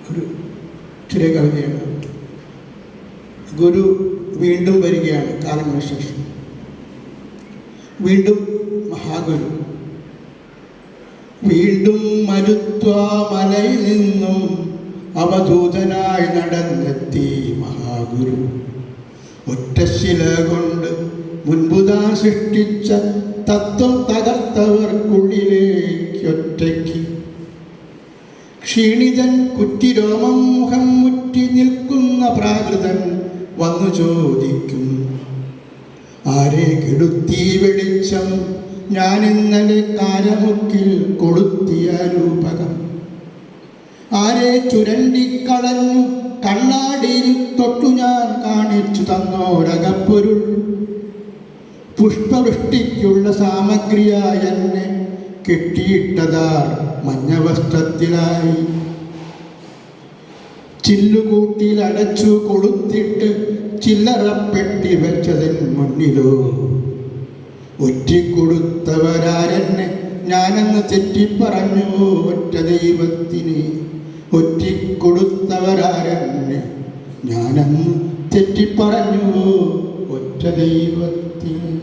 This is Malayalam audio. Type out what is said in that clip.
ഒരു ചെറിയ കവിതയാണ്. ഗുരു വീണ്ടും വരികയാണ് കാലങ്ങൾക്ക് ശേഷം. വീണ്ടും മഹാഗുരു വീണ്ടും മരുത്വാമലയിൽ നിന്നും അവധൂതനായി നടന്നെത്തി മഹാഗുരു. ഒറ്റശില കൊണ്ട് മുൻപുതാൻ സൃഷ്ടിച്ച തത്വം തകർത്തവർക്കുള്ളിലേക്കൊറ്റയ്ക്ക് ക്ഷീണിതൻ കുറ്റിരോമം മുഖം മുറ്റി നിൽക്കുന്ന പ്രാകൃതൻ വന്നു ചോദിക്കും, ആരെ കെടുത്തി വെളിച്ചം? ഞാൻ ഇന്നലെ കാരമുക്കിൽ കൊളുത്തിയ രൂപകം. ആരെ ചുരണ്ടിക്കളഞ്ഞു കണ്ണാടിയിൽ തൊട്ടു ഞാൻ കാണിച്ചു തന്നോരകപ്പൊരുൾ? പുഷ്പവൃഷ്ടിക്കുള്ള സാമഗ്രിയായ എന്നെ കെട്ടിയിട്ടതാർ മഞ്ഞവസ്ത്രത്തിലായി. ചില്ലുകൂട്ടിൽ അടച്ചു കൊളുത്തിട്ട് ചില്ലറപ്പെട്ടി വെച്ചതിൻ മുന്നിലോ ഒറ്റിക്കൊടുത്തവരാരെന്നെ ഞാനന്ന് തെറ്റിപ്പറഞ്ഞു ഒറ്റ ദൈവത്തിന്. ഒറ്റിക്കൊടുത്തവരാരെന്നെ ഞാനന്ന് തെറ്റിപ്പറഞ്ഞു ഒറ്റ ദൈവത്തിന്.